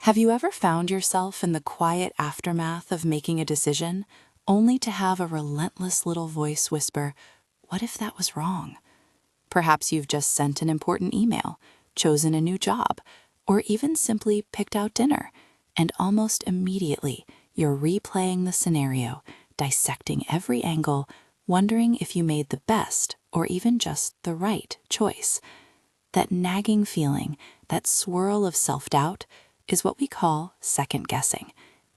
Have you ever found yourself in the quiet aftermath of making a decision, only to have a relentless little voice whisper, "What if that was wrong?" Perhaps you've just sent an important email, chosen a new job, or even simply picked out dinner, and almost immediately you're replaying the scenario, dissecting every angle, wondering if you made the best or even just the right choice. That nagging feeling, that swirl of self-doubt, is what we call second-guessing,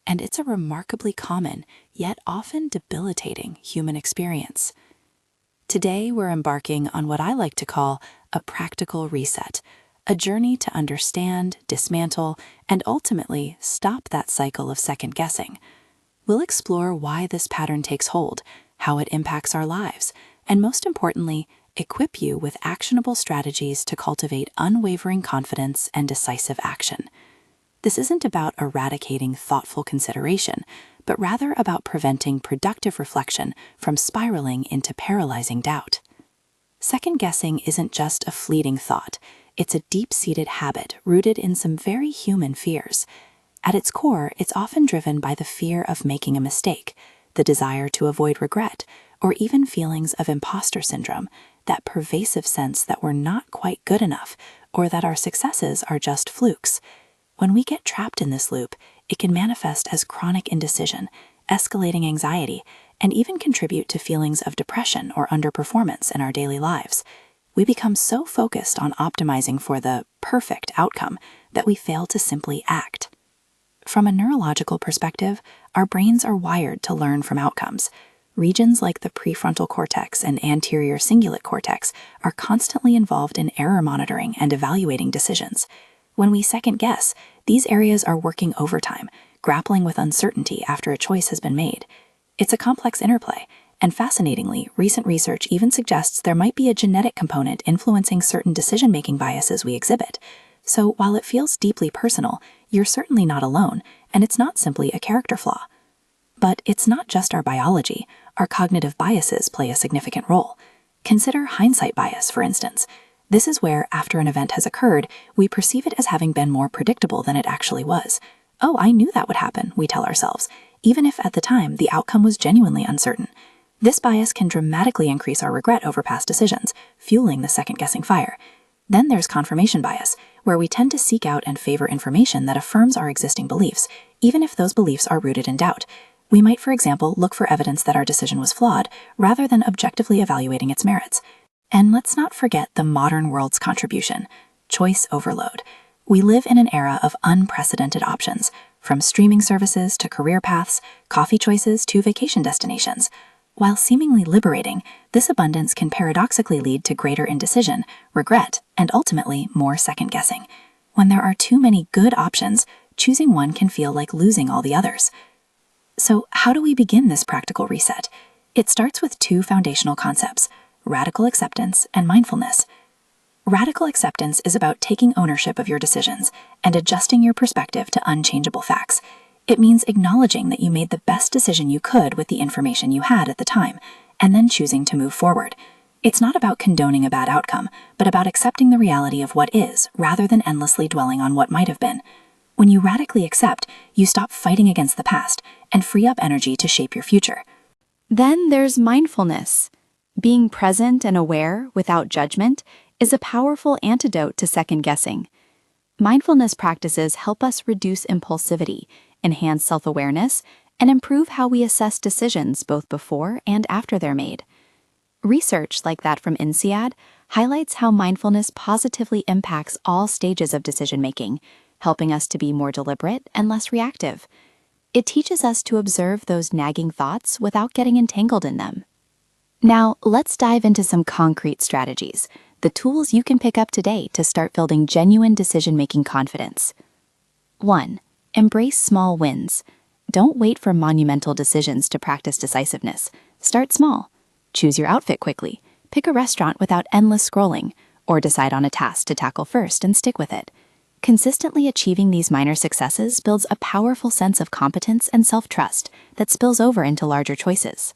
and it's a remarkably common, yet often debilitating human experience. Today, we're embarking on what I like to call a practical reset, a journey to understand, dismantle, and ultimately stop that cycle of second-guessing. We'll explore why this pattern takes hold, how it impacts our lives, and most importantly, equip you with actionable strategies to cultivate unwavering confidence and decisive action. This isn't about eradicating thoughtful consideration, but rather about preventing productive reflection from spiraling into paralyzing doubt. Second-guessing isn't just a fleeting thought, it's a deep-seated habit rooted in some very human fears. At its core, it's often driven by the fear of making a mistake, the desire to avoid regret, or even feelings of imposter syndrome, that pervasive sense that we're not quite good enough or that our successes are just flukes. When we get trapped in this loop, it can manifest as chronic indecision, escalating anxiety, and even contribute to feelings of depression or underperformance in our daily lives. We become so focused on optimizing for the perfect outcome that we fail to simply act. From a neurological perspective, our brains are wired to learn from outcomes. Regions like the prefrontal cortex and anterior cingulate cortex are constantly involved in error monitoring and evaluating decisions. When we second-guess, these areas are working overtime, grappling with uncertainty after a choice has been made. It's a complex interplay, and fascinatingly, recent research even suggests there might be a genetic component influencing certain decision-making biases we exhibit. So while it feels deeply personal, you're certainly not alone, and it's not simply a character flaw. But it's not just our biology. Our cognitive biases play a significant role. Consider hindsight bias, for instance. This is where, after an event has occurred, we perceive it as having been more predictable than it actually was. "Oh, I knew that would happen," we tell ourselves, even if at the time the outcome was genuinely uncertain. This bias can dramatically increase our regret over past decisions, fueling the second-guessing fire. Then there's confirmation bias, where we tend to seek out and favor information that affirms our existing beliefs, even if those beliefs are rooted in doubt. We might, for example, look for evidence that our decision was flawed, rather than objectively evaluating its merits. And let's not forget the modern world's contribution, choice overload. We live in an era of unprecedented options, from streaming services to career paths, coffee choices to vacation destinations. While seemingly liberating, this abundance can paradoxically lead to greater indecision, regret, and ultimately more second-guessing. When there are too many good options, choosing one can feel like losing all the others. So how do we begin this practical reset? It starts with two foundational concepts: radical acceptance and mindfulness. Radical acceptance is about taking ownership of your decisions and adjusting your perspective to unchangeable facts. It means acknowledging that you made the best decision you could with the information you had at the time, and then choosing to move forward. It's not about condoning a bad outcome, but about accepting the reality of what is, rather than endlessly dwelling on what might have been. When you radically accept, you stop fighting against the past and free up energy to shape your future. Then there's mindfulness. Being present and aware without judgment is a powerful antidote to second-guessing. Mindfulness practices help us reduce impulsivity, enhance self-awareness, and improve how we assess decisions both before and after they're made. Research like that from INSEAD highlights how mindfulness positively impacts all stages of decision-making, helping us to be more deliberate and less reactive. It teaches us to observe those nagging thoughts without getting entangled in them. Now, let's dive into some concrete strategies, the tools you can pick up today to start building genuine decision-making confidence. 1. Embrace small wins. Don't wait for monumental decisions to practice decisiveness. Start small. Choose your outfit quickly, pick a restaurant without endless scrolling, or decide on a task to tackle first and stick with it. Consistently achieving these minor successes builds a powerful sense of competence and self-trust that spills over into larger choices.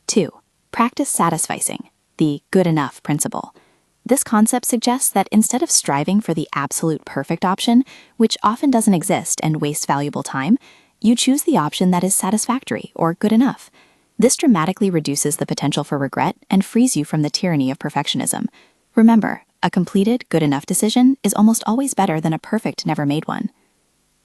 2. Practice satisficing, the good enough principle. This concept suggests that instead of striving for the absolute perfect option, which often doesn't exist and wastes valuable time, you choose the option that is satisfactory or good enough. This dramatically reduces the potential for regret and frees you from the tyranny of perfectionism. Remember, a completed, good enough decision is almost always better than a perfect, never made one.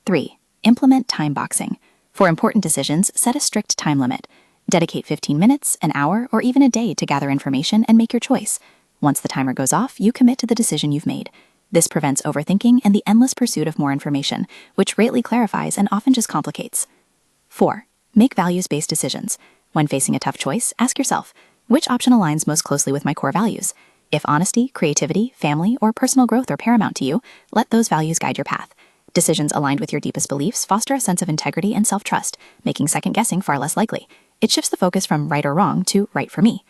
3. Implement time boxing. For important decisions, set a strict time limit. Dedicate 15 minutes, an hour, or even a day to gather information and make your choice. Once the timer goes off, you commit to the decision you've made. This prevents overthinking and the endless pursuit of more information, which greatly clarifies and often just complicates. 4. Make values-based decisions. When facing a tough choice, ask yourself, which option aligns most closely with my core values? If honesty, creativity, family, or personal growth are paramount to you, let those values guide your path. Decisions aligned with your deepest beliefs foster a sense of integrity and self-trust, making second-guessing far less likely. It shifts the focus from right or wrong to right for me.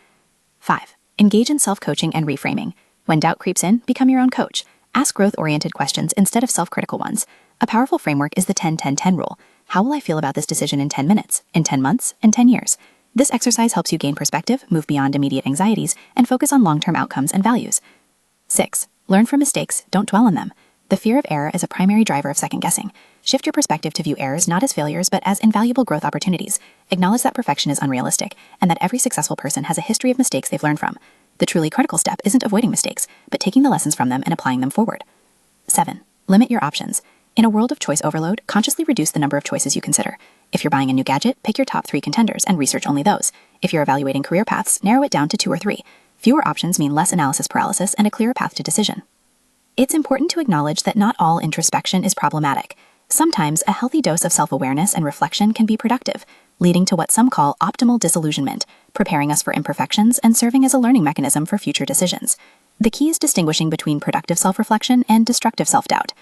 5. Engage in self-coaching and reframing. When doubt creeps in, become your own coach. Ask growth-oriented questions instead of self-critical ones. A powerful framework is the 10-10-10 rule. How will I feel about this decision in 10 minutes, in 10 months, in 10 years? This exercise helps you gain perspective, move beyond immediate anxieties, and focus on long-term outcomes and values. 6. Learn from mistakes, don't dwell on them. The fear of error is a primary driver of second-guessing. Shift your perspective to view errors not as failures but as invaluable growth opportunities. Acknowledge that perfection is unrealistic, and that every successful person has a history of mistakes they've learned from. The truly critical step isn't avoiding mistakes, but taking the lessons from them and applying them forward. 7. Limit your options. In a world of choice overload, consciously reduce the number of choices you consider. If you're buying a new gadget, pick your top 3 contenders and research only those. If you're evaluating career paths, narrow it down to 2 or 3. Fewer options mean less analysis paralysis and a clearer path to decision. It's important to acknowledge that not all introspection is problematic. Sometimes a healthy dose of self-awareness and reflection can be productive, leading to what some call optimal disillusionment, preparing us for imperfections and serving as a learning mechanism for future decisions. The key is distinguishing between productive self-reflection and destructive self-doubt.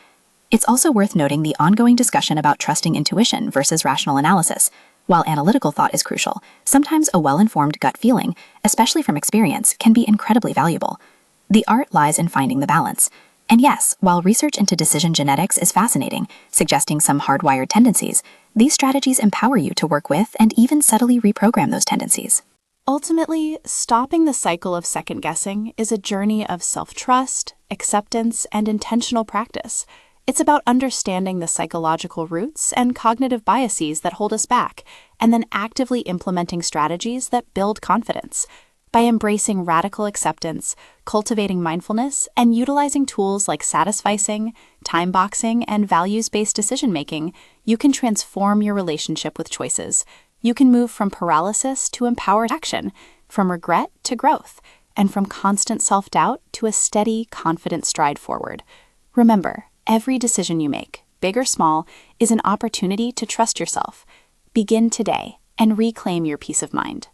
It's also worth noting the ongoing discussion about trusting intuition versus rational analysis. While analytical thought is crucial, sometimes a well-informed gut feeling, especially from experience, can be incredibly valuable. The art lies in finding the balance. And yes, while research into decision genetics is fascinating, suggesting some hardwired tendencies, these strategies empower you to work with and even subtly reprogram those tendencies. Ultimately, stopping the cycle of second-guessing is a journey of self-trust, acceptance, and intentional practice. It's about understanding the psychological roots and cognitive biases that hold us back, and then actively implementing strategies that build confidence. By embracing radical acceptance, cultivating mindfulness, and utilizing tools like satisficing, time boxing, and values-based decision-making, you can transform your relationship with choices. You can move from paralysis to empowered action, from regret to growth, and from constant self-doubt to a steady, confident stride forward. Remember, every decision you make, big or small, is an opportunity to trust yourself. Begin today and reclaim your peace of mind.